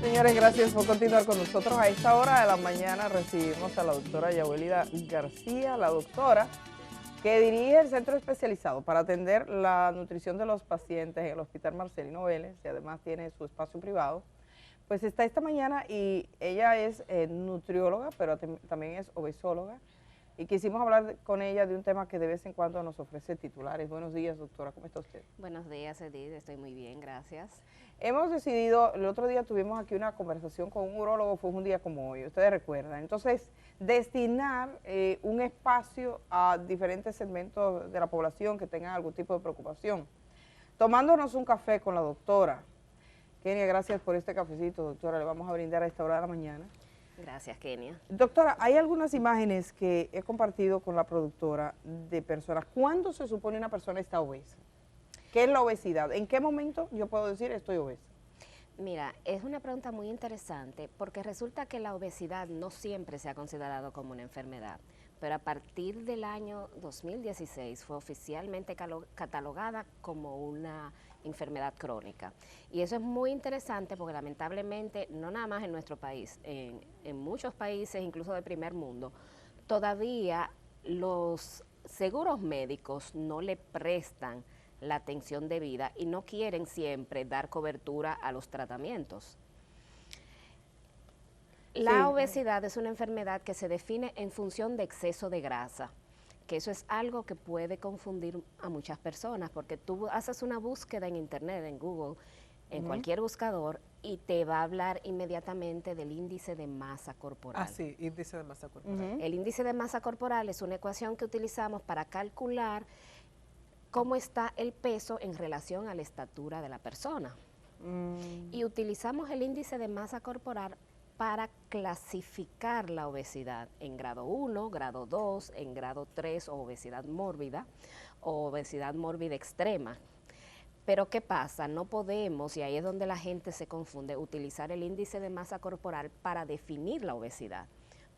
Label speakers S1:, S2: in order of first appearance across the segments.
S1: Señores, gracias por continuar con nosotros. A esta hora de la mañana recibimos a la doctora Yawelida García, la doctora que dirige el centro especializado para atender la nutrición de los pacientes en el Hospital Marcelino Vélez y además tiene su espacio privado. Pues está esta mañana y ella es nutrióloga, pero también es obesóloga. Y quisimos hablar con ella de un tema que de vez en cuando nos ofrece titulares. Buenos días, doctora, ¿cómo está usted?
S2: Buenos días, Edith, estoy muy bien, gracias.
S1: Hemos decidido, el otro día tuvimos aquí una conversación con un urólogo, fue un día como hoy, ustedes recuerdan. Entonces, destinar un espacio a diferentes segmentos de la población que tengan algún tipo de preocupación. Tomándonos un café con la doctora. Kenia, gracias por este cafecito, doctora, le vamos a brindar a esta hora de la mañana.
S2: Gracias, Kenia.
S1: Doctora, hay algunas imágenes que he compartido con la productora de personas. ¿Cuándo se supone una persona está obesa? ¿Qué es la obesidad? ¿En qué momento yo puedo decir estoy obesa?
S2: Mira, es una pregunta muy interesante porque resulta que la obesidad no siempre se ha considerado como una enfermedad, pero a partir del año 2016 fue oficialmente catalogada como una enfermedad crónica. Y eso es muy interesante porque lamentablemente, no nada más en nuestro país, en muchos países, incluso del primer mundo, todavía los seguros médicos no le prestan la atención debida y no quieren siempre dar cobertura a los tratamientos. La obesidad es una enfermedad que se define en función de exceso de grasa, que eso es algo que puede confundir a muchas personas, porque tú haces una búsqueda en internet, en Google, en cualquier buscador, y te va a hablar inmediatamente del índice de masa corporal.
S3: Ah, sí, índice de masa corporal.
S2: El índice de masa corporal es una ecuación que utilizamos para calcular cómo está el peso en relación a la estatura de la persona. Y utilizamos el índice de masa corporal para clasificar la obesidad en grado 1, grado 2, en grado 3 o obesidad mórbida extrema. Pero ¿qué pasa? No podemos, y ahí es donde la gente se confunde, utilizar el índice de masa corporal para definir la obesidad,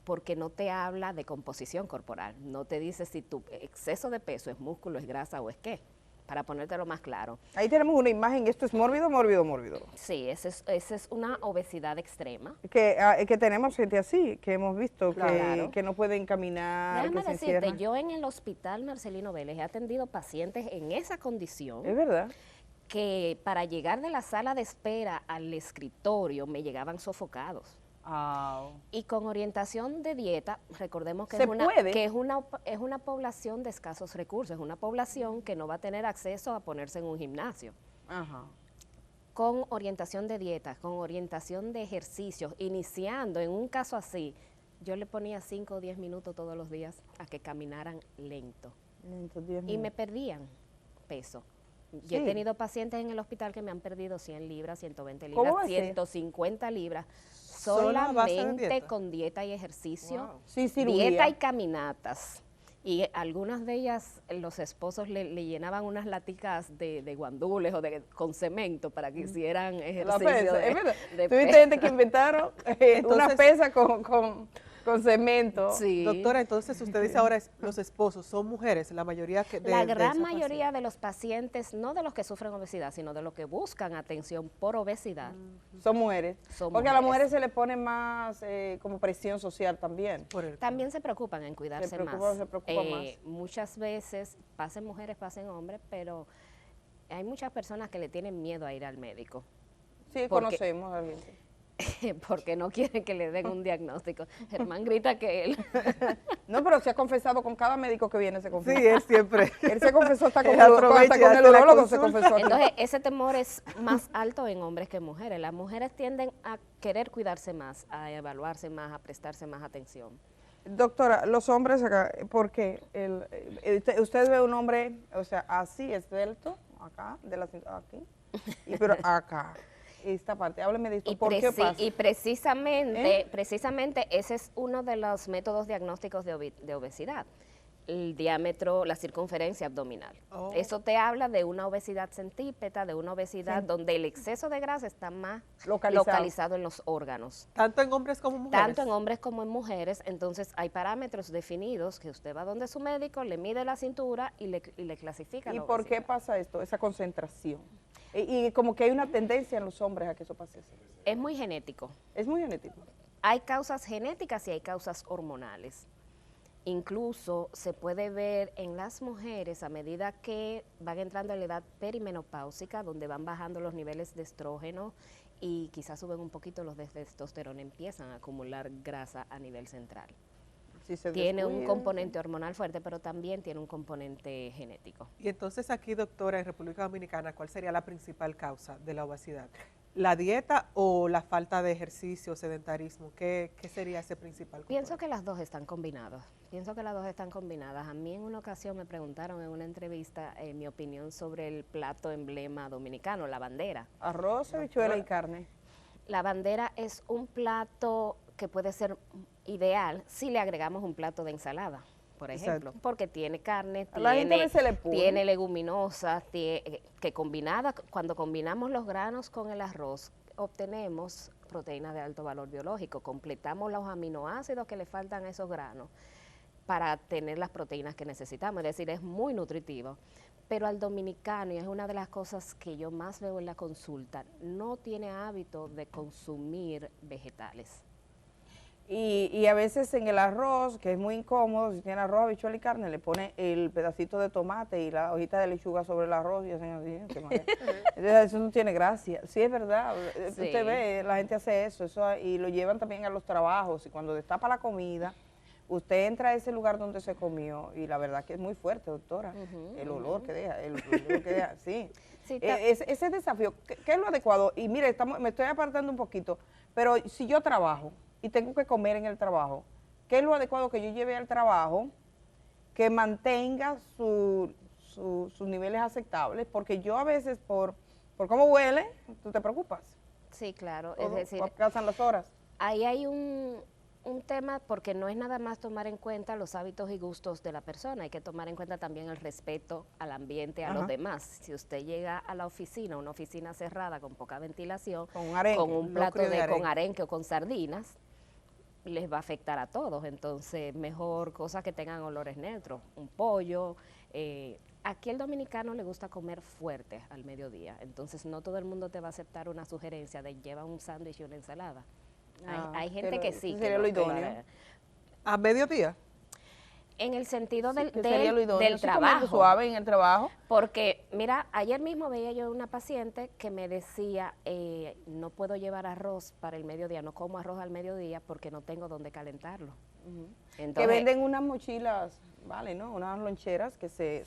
S2: porque no te habla de composición corporal, no te dice si tu exceso de peso es músculo, es grasa o es qué, para ponértelo más claro.
S1: Ahí tenemos una imagen, esto es mórbido, mórbido, mórbido.
S2: Sí, esa es una obesidad extrema.
S1: Que tenemos gente así, que hemos visto,
S2: Claro.
S1: que no pueden caminar,
S2: Déjame
S1: que se
S2: decirte,
S1: encierran.
S2: yo en el Hospital Marcelino Vélez he atendido pacientes en esa condición,
S1: Es verdad.
S2: que para llegar de la sala de espera al escritorio me llegaban sofocados. Y con orientación de dieta, recordemos que es una población de escasos recursos, es una población que no va a tener acceso a ponerse en un gimnasio.
S1: Ajá.
S2: Con orientación de dieta, con orientación de ejercicios, iniciando en un caso así, yo le ponía 5 o 10 minutos todos los días a que caminaran lento. Y me perdían peso. Yo he tenido pacientes en el hospital que me han perdido 100 libras, 120 libras, 150 libras, solamente con dieta y ejercicio,
S1: Sin cirugía.
S2: dieta y caminatas. Y algunas de ellas, los esposos le llenaban unas laticas de guandules o con cemento para que hicieran ejercicio.
S1: Es verdad.
S2: de
S1: Tuviste gente que inventaron una pesa con cemento.
S2: Sí.
S3: Doctora, entonces usted dice ahora los esposos son mujeres, la mayoría
S2: la gran mayoría de los pacientes, no de los que sufren obesidad, sino de los que buscan atención por obesidad.
S1: Son mujeres. Porque a las mujeres se le pone más como presión social también.
S2: También se preocupan en cuidarse
S1: Se preocupan más.
S2: Muchas veces, pasen mujeres, pasen hombres, pero hay muchas personas que le tienen miedo a ir al médico.
S1: Sí, conocemos a gente.
S2: Porque no quieren que le den un diagnóstico. Germán grita que él.
S1: No, pero se ha confesado con cada médico que viene, se confesó.
S3: Sí, él siempre.
S1: Él se confesó hasta con el urólogo, se confesó.
S2: Entonces, ese temor es más alto en hombres que en mujeres. Las mujeres tienden a querer cuidarse más, a evaluarse más, a prestarse más atención.
S1: Doctora, los hombres acá, ¿por qué? Usted ve un hombre, o sea, así, esbelto, acá, de la cintura, aquí, pero acá. Esta parte, hábleme de esto, ¿por qué pasa?
S2: Y precisamente ese es uno de los métodos diagnósticos de obesidad, el diámetro, la circunferencia abdominal. Eso te habla de una obesidad centípeta, de una obesidad donde el exceso de grasa está más localizado en los órganos.
S3: ¿Tanto en hombres como en mujeres?
S2: Tanto en hombres como en mujeres, entonces hay parámetros definidos que usted va donde su médico, le mide la cintura y le clasifica la
S1: ¿Y
S2: obesidad.
S1: por qué pasa esto, esa concentración? Y como que hay una tendencia en los hombres a que eso pase así.
S2: Es muy genético.
S1: Es muy genético.
S2: Hay causas genéticas y hay causas hormonales. Incluso se puede ver en las mujeres a medida que van entrando a la edad perimenopáusica, donde van bajando los niveles de estrógeno y quizás suben un poquito los de testosterona, empiezan a acumular grasa a nivel central.
S1: Si se
S2: Tiene un
S1: descuida,
S2: componente hormonal fuerte, pero también tiene un componente genético.
S3: Y entonces aquí, doctora, en República Dominicana, ¿cuál sería la principal causa de la obesidad? ¿La dieta o la falta de ejercicio, sedentarismo? ¿Qué sería ese principal componente?
S2: Pienso que las dos están combinadas. A mí en una ocasión me preguntaron en una entrevista mi opinión sobre el plato emblema dominicano, la bandera.
S1: arroz, habichuela y carne.
S2: La bandera es un plato que puede ser ideal si le agregamos un plato de ensalada, por ejemplo,
S1: Exacto.
S2: porque tiene carne,
S1: A la gente a veces le pone.
S2: tiene leguminosas, que combinada, cuando combinamos los granos con el arroz, obtenemos proteínas de alto valor biológico, completamos los aminoácidos que le faltan a esos granos para tener las proteínas que necesitamos, es decir, es muy nutritivo. Pero al dominicano, y es una de las cosas que yo más veo en la consulta, no tiene hábito de consumir vegetales.
S1: Y a veces en el arroz, que es muy incómodo, si tiene arroz, habichuela y carne, le pone el pedacito de tomate y la hojita de lechuga sobre el arroz y hacen así. Entonces eso no tiene gracia. Sí, es verdad.
S2: Sí.
S1: Usted ve, la gente hace eso y lo llevan también a los trabajos. Y cuando destapa la comida, usted entra a ese lugar donde se comió y la verdad que es muy fuerte, doctora. El olor que deja, sí.
S2: Sí,
S1: Ese desafío, ¿qué es lo adecuado? Y mire, me estoy apartando un poquito, pero si yo trabajo y tengo que comer en el trabajo, ¿qué es lo adecuado que yo lleve al trabajo que mantenga sus niveles aceptables? Porque yo a veces, por cómo huele, tú te preocupas.
S2: Sí, claro, es decir,
S1: Pasan las horas.
S2: ahí hay un tema porque no es nada más tomar en cuenta los hábitos y gustos de la persona, hay que tomar en cuenta también el respeto al ambiente, a los demás. Si usted llega a la oficina, una oficina cerrada con poca ventilación,
S1: Con un arenque,
S2: con un plato
S1: locrio de
S2: con arenque o con sardinas, les va a afectar a todos. Entonces, mejor cosas que tengan olores neutros, un pollo. Aquí el dominicano le gusta comer fuerte al mediodía, entonces no todo el mundo te va a aceptar una sugerencia de lleva un sándwich y una ensalada. Hay gente que sí.
S1: Sería lo idóneo.
S3: ¿A mediodía?
S2: En el sentido del
S1: Sería lo idóneo.
S2: del
S1: Sí, comiendo
S2: trabajo.
S1: suave en el trabajo.
S2: Porque, mira, ayer mismo veía yo una paciente que me decía, no puedo llevar arroz para el mediodía, no como arroz al mediodía porque no tengo donde calentarlo. Entonces,
S1: Que venden unas mochilas, vale, ¿no? Unas loncheras que se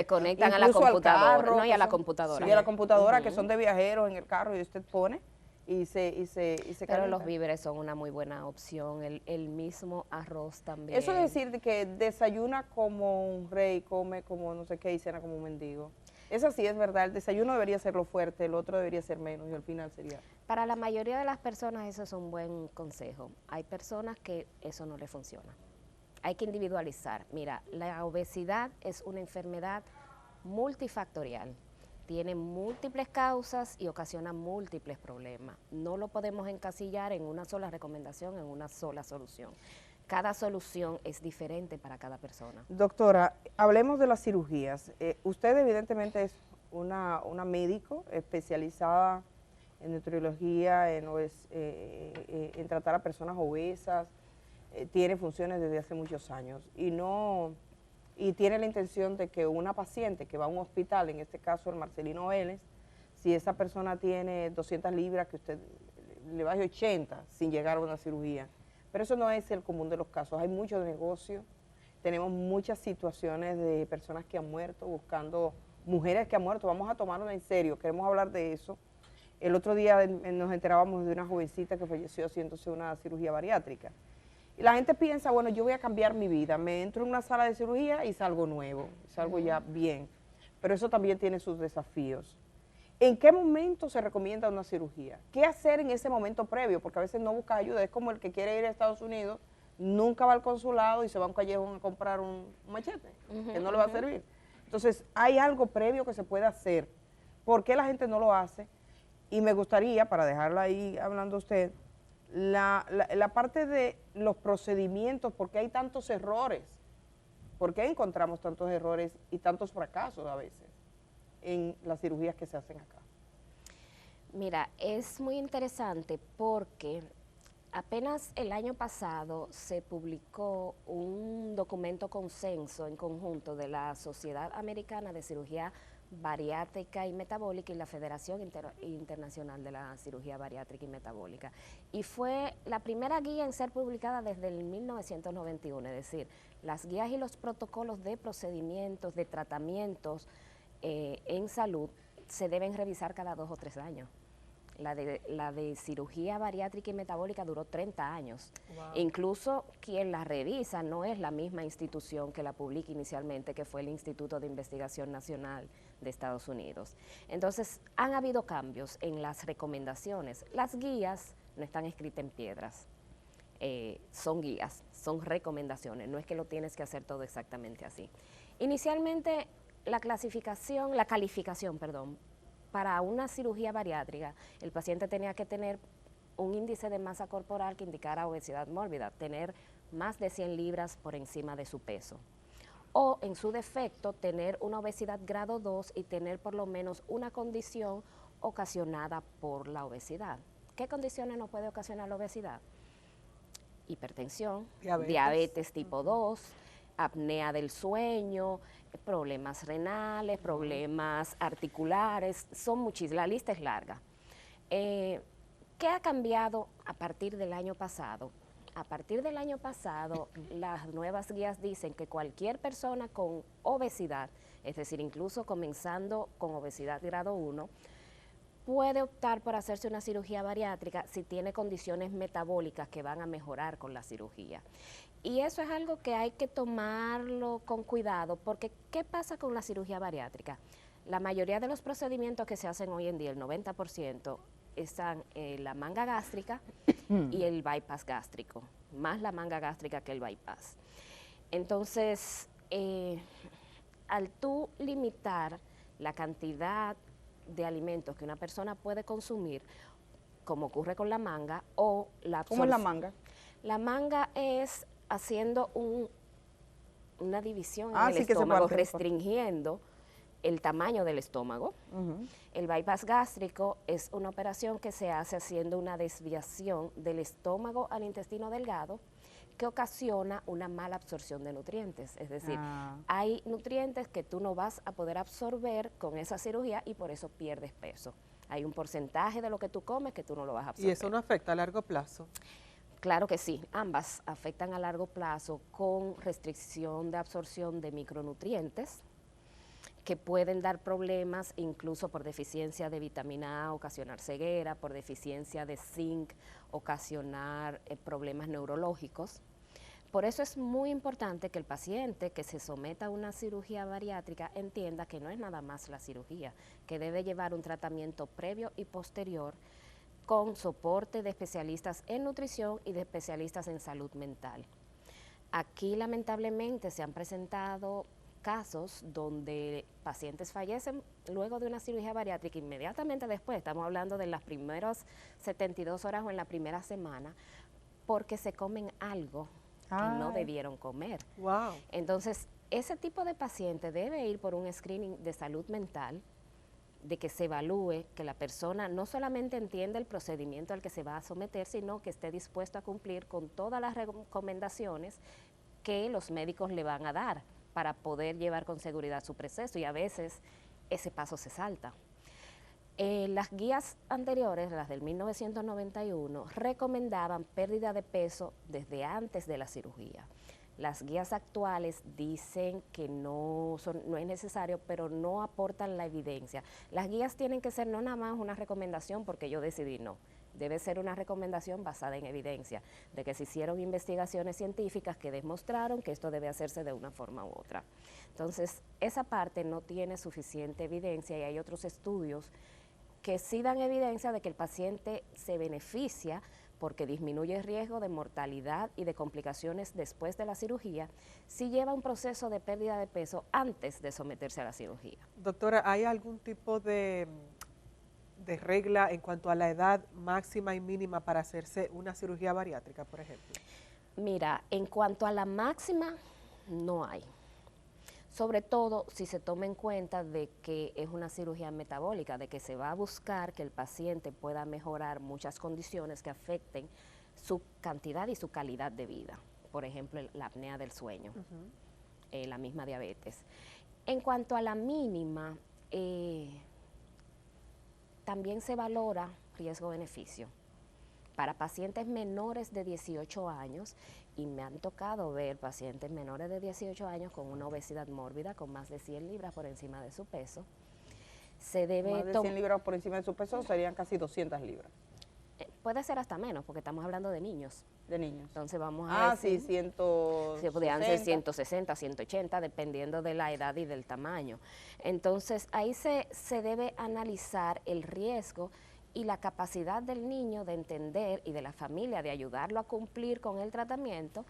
S2: conectan a la
S1: incluso al
S2: computadora,
S1: carro,
S2: ¿no? Y a
S1: que
S2: la
S1: son-
S2: computadora.
S1: Sí, a la computadora, que son de viajeros en el carro y usted pone y se
S2: Pero
S1: calienta.
S2: los víveres son una muy buena opción, el mismo arroz también.
S1: Eso es decir de que desayuna como un rey, come como no sé qué y cena como un mendigo. Eso sí es verdad, el desayuno debería ser lo fuerte, el otro debería ser menos y al final sería...
S2: Para la mayoría de las personas eso es un buen consejo. Hay personas que eso no les funciona. Hay que individualizar. Mira, la obesidad es una enfermedad multifactorial. Tiene múltiples causas y ocasiona múltiples problemas. No lo podemos encasillar en una sola recomendación, en una sola solución. Cada solución es diferente para cada persona.
S1: Doctora, hablemos de las cirugías. Usted evidentemente es una médico especializada en nutriología, en tratar a personas obesas, tiene funciones desde hace muchos años y tiene la intención de que una paciente que va a un hospital, en este caso el Marcelino Vélez, si esa persona tiene 200 libras, que usted le baje 80 sin llegar a una cirugía. Pero eso no es el común de los casos, hay muchos negocios, tenemos muchas situaciones de personas que han muerto, buscando mujeres que han muerto, vamos a tomarlo en serio, queremos hablar de eso. El otro día nos enterábamos de una jovencita que falleció haciéndose una cirugía bariátrica. Y la gente piensa, bueno, yo voy a cambiar mi vida, me entro en una sala de cirugía y salgo nuevo, salgo ya bien. Pero eso también tiene sus desafíos. ¿En qué momento se recomienda una cirugía? ¿Qué hacer en ese momento previo? Porque a veces no busca ayuda, es como el que quiere ir a Estados Unidos, nunca va al consulado y se va a un callejón a comprar un machete, que no le va a servir. Entonces, hay algo previo que se puede hacer. ¿Por qué la gente no lo hace? Y me gustaría, para dejarla ahí hablando usted, la parte de los procedimientos, ¿por qué hay tantos errores? ¿Por qué encontramos tantos errores y tantos fracasos a veces en las cirugías que se hacen acá?
S2: Mira, es muy interesante porque apenas el año pasado se publicó un documento consenso en conjunto de la Sociedad Americana de Cirugía Bariátrica y Metabólica y la Federación Internacional de la Cirugía Bariátrica y Metabólica. Y fue la primera guía en ser publicada desde el 1991, es decir, las guías y los protocolos de procedimientos, de tratamientos en salud se deben revisar cada 2 o 3 años. La de cirugía bariátrica y metabólica duró 30 años.
S3: Wow.
S2: Incluso quien la revisa no es la misma institución que la publica inicialmente, que fue el Instituto de Investigación Nacional de Estados Unidos. Entonces, han habido cambios en las recomendaciones. Las guías no están escritas en piedras. Son guías, son recomendaciones, no es que lo tienes que hacer todo exactamente así. Inicialmente, la calificación, para una cirugía bariátrica, el paciente tenía que tener un índice de masa corporal que indicara obesidad mórbida, tener más de 100 libras por encima de su peso. O, en su defecto, tener una obesidad grado 2 y tener por lo menos una condición ocasionada por la obesidad. ¿Qué condiciones no puede ocasionar la obesidad? Hipertensión, diabetes tipo 2, apnea del sueño, problemas renales, problemas articulares, son muchísimos, la lista es larga. ¿Qué ha cambiado a partir del año pasado? A partir del año pasado, las nuevas guías dicen que cualquier persona con obesidad, es decir, incluso comenzando con obesidad grado 1, puede optar por hacerse una cirugía bariátrica si tiene condiciones metabólicas que van a mejorar con la cirugía. Y eso es algo que hay que tomarlo con cuidado, porque ¿qué pasa con la cirugía bariátrica? La mayoría de los procedimientos que se hacen hoy en día, el 90%, están la manga gástrica y el bypass gástrico, más la manga gástrica que el bypass. Entonces, al tú limitar la cantidad de alimentos que una persona puede consumir, como ocurre con la manga, o la absorción.
S1: ¿Cómo es la manga?
S2: La manga es haciendo una división en el
S1: sí,
S2: estómago, restringiendo el tamaño del estómago.
S1: Uh-huh.
S2: El bypass gástrico es una operación que se hace haciendo una desviación del estómago al intestino delgado que ocasiona una mala absorción de nutrientes. Es decir, hay nutrientes que tú no vas a poder absorber con esa cirugía y por eso pierdes peso. Hay un porcentaje de lo que tú comes que tú no lo vas a absorber.
S3: ¿Y eso no afecta a largo plazo?
S2: Claro que sí, ambas afectan a largo plazo con restricción de absorción de micronutrientes que pueden dar problemas incluso por deficiencia de vitamina A, ocasionar ceguera, por deficiencia de zinc, ocasionar problemas neurológicos. Por eso es muy importante que el paciente que se someta a una cirugía bariátrica entienda que no es nada más la cirugía, que debe llevar un tratamiento previo y posterior con soporte de especialistas en nutrición y de especialistas en salud mental. Aquí lamentablemente se han presentado casos donde pacientes fallecen luego de una cirugía bariátrica inmediatamente después, estamos hablando de las primeras 72 horas o en la primera semana, porque se comen algo que no debieron comer.
S3: Wow.
S2: Entonces, ese tipo de paciente debe ir por un screening de salud mental, de que se evalúe, que la persona no solamente entienda el procedimiento al que se va a someter, sino que esté dispuesto a cumplir con todas las recomendaciones que los médicos le van a dar para poder llevar con seguridad su proceso, y a veces ese paso se salta. Las guías anteriores, las del 1991, recomendaban pérdida de peso desde antes de la cirugía. Las guías actuales dicen que no es necesario, pero no aportan la evidencia. Las guías tienen que ser no nada más una recomendación porque yo decidí, no. Debe ser una recomendación basada en evidencia, de que se hicieron investigaciones científicas que demostraron que esto debe hacerse de una forma u otra. Entonces, esa parte no tiene suficiente evidencia y hay otros estudios que sí dan evidencia de que el paciente se beneficia porque disminuye el riesgo de mortalidad y de complicaciones después de la cirugía, si lleva un proceso de pérdida de peso antes de someterse a la cirugía.
S3: Doctora, ¿hay algún tipo de regla en cuanto a la edad máxima y mínima para hacerse una cirugía bariátrica, por ejemplo?
S2: Mira, en cuanto a la máxima, no hay. sobre todo si se toma en cuenta de que es una cirugía metabólica, de que se va a buscar que el paciente pueda mejorar muchas condiciones que afecten su cantidad y su calidad de vida. Por ejemplo, la apnea del sueño, la misma diabetes. En cuanto a la mínima, también se valora riesgo-beneficio. Para pacientes menores de 18 años, y me han tocado ver pacientes menores de 18 años con una obesidad mórbida, con más de 100 libras por encima de su peso, se debe...
S1: Más de 100 libras por encima de su peso serían casi 200 libras.
S2: Puede ser hasta menos, porque estamos hablando de niños.
S1: De niños.
S2: Entonces vamos a decir...
S1: sí, 160.
S2: Sí, podrían ser 160, 180, dependiendo de la edad y del tamaño. Entonces, ahí se debe analizar el riesgo y la capacidad del niño de entender y de la familia de ayudarlo a cumplir con el tratamiento,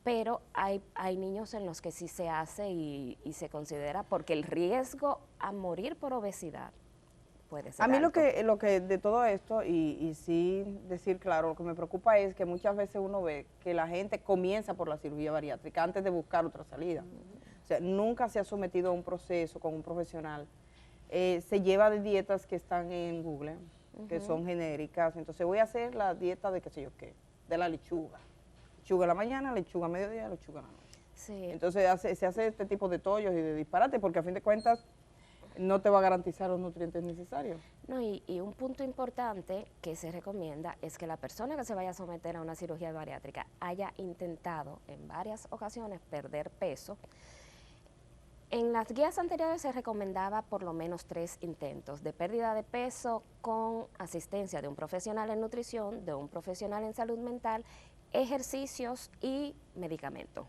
S2: pero hay niños en los que sí se hace y se considera, porque el riesgo a morir por obesidad puede ser
S1: A mí
S2: alto.
S1: lo que de todo esto, y sí decir claro, lo que me preocupa es que muchas veces uno ve que la gente comienza por la cirugía bariátrica antes de buscar otra salida. O sea, nunca se ha sometido a un proceso con un profesional. Se lleva de dietas que están en Google, que son genéricas. Entonces voy a hacer la dieta de qué sé yo qué, de la lechuga. Lechuga en la mañana, lechuga a mediodía, lechuga en la noche.
S2: Sí.
S1: Entonces se hace este tipo de tollos y de disparates porque a fin de cuentas no te va a garantizar los nutrientes necesarios.
S2: No, y un punto importante que se recomienda es que la persona que se vaya a someter a una cirugía bariátrica haya intentado en varias ocasiones perder peso. En las guías anteriores se recomendaba por lo menos 3 intentos de pérdida de peso con asistencia de un profesional en nutrición, de un profesional en salud mental, ejercicios y medicamento.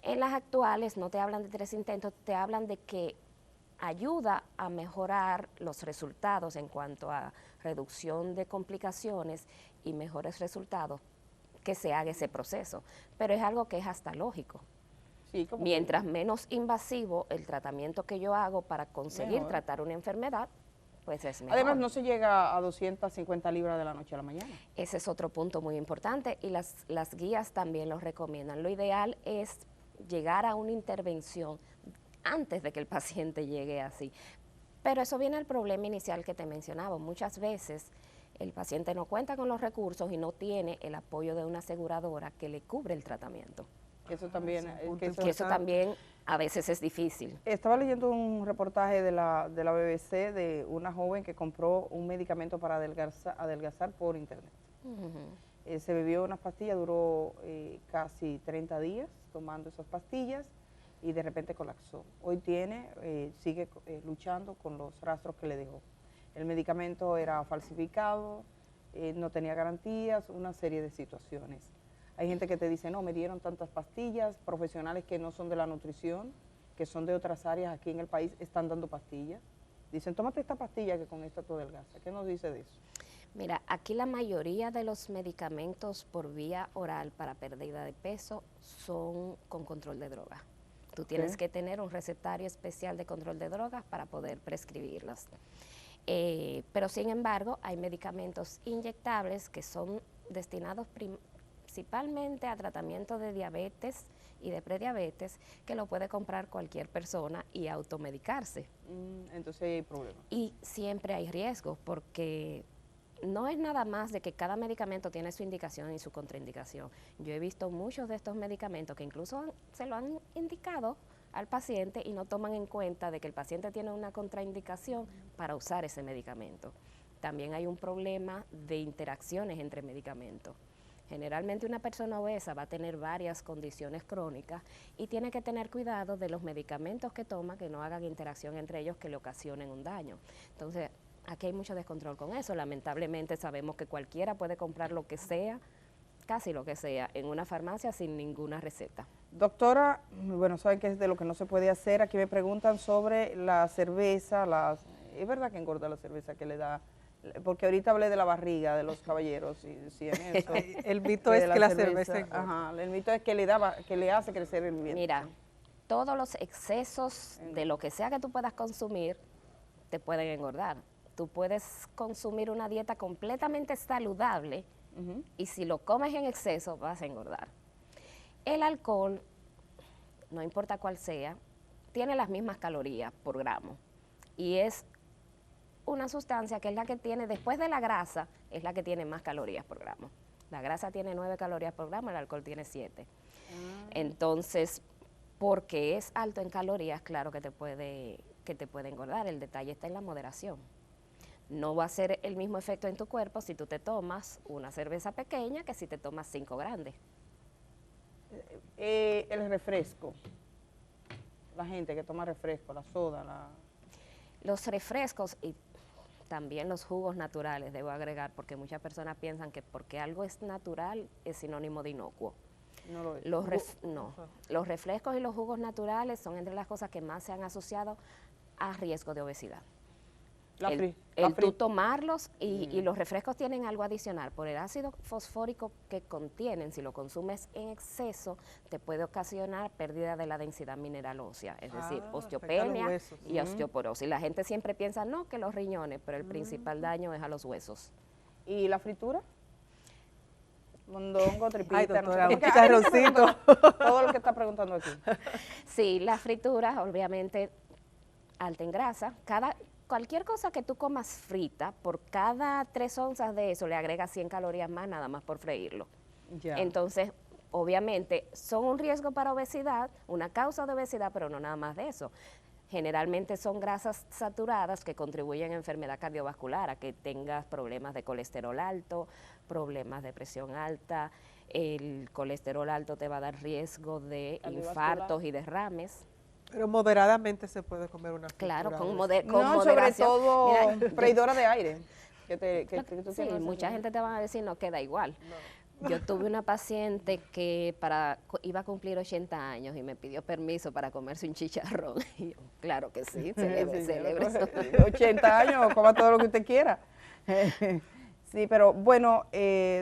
S2: En las actuales no te hablan de 3 intentos, te hablan de que ayuda a mejorar los resultados en cuanto a reducción de complicaciones y mejores resultados, que se haga ese proceso. Pero es algo que es hasta lógico.
S1: Sí, como
S2: Mientras menos invasivo el tratamiento que yo hago para conseguir
S1: mejor
S2: tratar una enfermedad, pues es mejor.
S1: Además, no se llega a 250 libras de la noche a la mañana.
S2: Ese es otro punto muy importante y las guías también lo recomiendan. Lo ideal es llegar a una intervención antes de que el paciente llegue así. Pero eso viene al problema inicial que te mencionaba. Muchas veces el paciente no cuenta con los recursos y no tiene el apoyo de una aseguradora que le cubre el tratamiento.
S1: Eso también,
S2: Que eso también a veces es difícil.
S1: Estaba leyendo un reportaje de la BBC de una joven que compró un medicamento para adelgazar por internet. Se bebió unas pastillas, duró casi 30 días tomando esas pastillas y de repente colapsó. Hoy sigue luchando con los rastros que le dejó. El medicamento era falsificado, no tenía garantías, una serie de situaciones. Hay gente que te dice, no, me dieron tantas pastillas, profesionales que no son de la nutrición, que son de otras áreas aquí en el país, están dando pastillas. Dicen, tómate esta pastilla que con esta tú adelgazas. ¿Qué nos dice de eso?
S2: Mira, aquí la mayoría de los medicamentos por vía oral para pérdida de peso son con control de drogas. Tú tienes que tener un recetario especial de control de drogas para poder prescribirlas. Pero sin embargo, hay medicamentos inyectables que son destinados principalmente a tratamiento de diabetes y de prediabetes, que lo puede comprar cualquier persona y automedicarse.
S1: Entonces hay problemas.
S2: Y siempre hay riesgos, porque no es nada más de que cada medicamento tiene su indicación y su contraindicación. Yo he visto muchos de estos medicamentos que incluso se lo han indicado al paciente y no toman en cuenta de que el paciente tiene una contraindicación para usar ese medicamento. También hay un problema de interacciones entre medicamentos. Generalmente una persona obesa va a tener varias condiciones crónicas y tiene que tener cuidado de los medicamentos que toma, que no hagan interacción entre ellos que le ocasionen un daño. Entonces, aquí hay mucho descontrol con eso. Lamentablemente sabemos que cualquiera puede comprar lo que sea, casi lo que sea, en una farmacia sin ninguna receta.
S1: Doctora, bueno, saben que es de lo que no se puede hacer. Aquí me preguntan sobre la cerveza. ¿Es verdad que engorda la cerveza que le da? Porque ahorita hablé de la barriga de los caballeros y decían eso.
S3: El mito es que la cerveza engorda.
S1: Ajá, el mito es que le hace crecer el vientre.
S2: Mira, todos los excesos de lo que sea que tú puedas consumir te pueden engordar. Tú puedes consumir una dieta completamente saludable y si lo comes en exceso vas a engordar. El alcohol no importa cuál sea, tiene las mismas calorías por gramo. Y es una sustancia que es la que tiene, después de la grasa, es la que tiene más calorías por gramo. La grasa tiene 9 calorías por gramo, el alcohol tiene 7. Entonces, porque es alto en calorías, claro que te puede engordar. El detalle está en la moderación. No va a ser el mismo efecto en tu cuerpo si tú te tomas una cerveza pequeña que si te tomas 5 grandes.
S1: El refresco, la gente que toma refresco, la soda,
S2: Los refrescos y también los jugos naturales, debo agregar, porque muchas personas piensan que porque algo es natural es sinónimo de inocuo.
S1: no lo es.
S2: Los refrescos y los jugos naturales son entre las cosas que más se han asociado a riesgo de obesidad. Tú tomarlos y los refrescos tienen algo adicional. Por el ácido fosfórico que contienen, si lo consumes en exceso, te puede ocasionar pérdida de la densidad mineral ósea, es decir, osteopenia y osteoporosis. La gente siempre piensa, no, que los riñones, pero el principal daño es a los huesos.
S1: ¿Y la fritura? Mondongo, tripita,
S3: ay, doctora,
S1: no sé,
S3: un chicharroncito.
S1: todo lo que está preguntando aquí.
S2: Sí, la fritura, obviamente, alta en grasa. Cualquier cosa que tú comas frita, por cada 3 onzas de eso le agregas 100 calorías más nada más por freírlo.
S1: Ya.
S2: Entonces, obviamente, son un riesgo para obesidad, una causa de obesidad, pero no nada más de eso. Generalmente son grasas saturadas que contribuyen a enfermedad cardiovascular, a que tengas problemas de colesterol alto, problemas de presión alta. El colesterol alto te va a dar riesgo de infartos y derrames.
S3: Pero moderadamente se puede comer una fritura.
S2: Claro, con
S1: No,
S2: moderación.
S1: sobre todo
S2: Mira,
S1: freidora de aire.
S2: sí, mucha gente te va a decir no queda igual.
S3: No.
S2: Yo tuve una paciente que iba a cumplir 80 años y me pidió permiso para comerse un chicharrón. Y yo, claro que sí, celebre eso.
S1: 80 años, coma todo lo que usted quiera. Sí, pero bueno,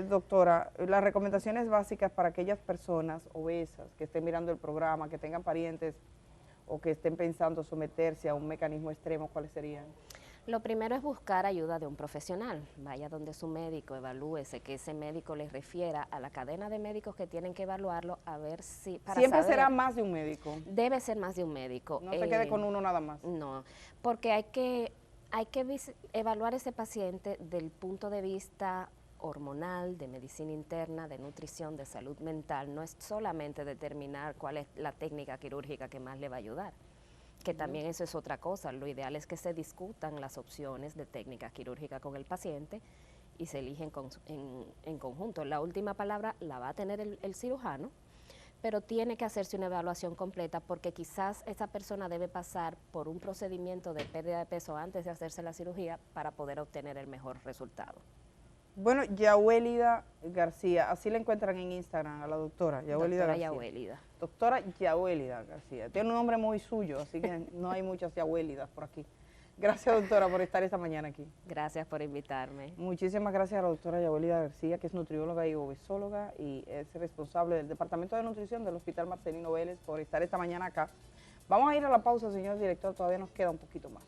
S1: doctora, las recomendaciones básicas para aquellas personas obesas que estén mirando el programa, que tengan parientes o que estén pensando someterse a un mecanismo extremo, ¿cuáles serían?
S2: Lo primero es buscar ayuda de un profesional. Vaya donde su médico, evalúese, que ese médico les refiera a la cadena de médicos que tienen que evaluarlo a ver si...
S1: Siempre será más de un médico.
S2: Debe ser más de un médico.
S1: No se quede con uno nada más.
S2: No, porque hay que evaluar a ese paciente del punto de vista hormonal, de medicina interna, de nutrición, de salud mental. No es solamente determinar cuál es la técnica quirúrgica que más le va a ayudar, que también eso es otra cosa. Lo ideal es que se discutan las opciones de técnica quirúrgica con el paciente y se eligen en conjunto. La última palabra la va a tener el cirujano, pero tiene que hacerse una evaluación completa porque quizás esa persona debe pasar por un procedimiento de pérdida de peso antes de hacerse la cirugía para poder obtener el mejor resultado.
S1: Bueno, Yahuélida García, así la encuentran en Instagram a la doctora Yahuélida García.
S2: Yahuélida.
S1: Doctora Yahuélida García. Tiene un nombre muy suyo, así que no hay muchas Yahuélidas por aquí. Gracias, doctora, por estar esta mañana aquí.
S2: Gracias por invitarme.
S1: Muchísimas gracias a la doctora Yahuélida García, que es nutrióloga y obesóloga y es responsable del Departamento de Nutrición del Hospital Marcelino Vélez, por estar esta mañana acá. Vamos a ir a la pausa, señor director, todavía nos queda un poquito más.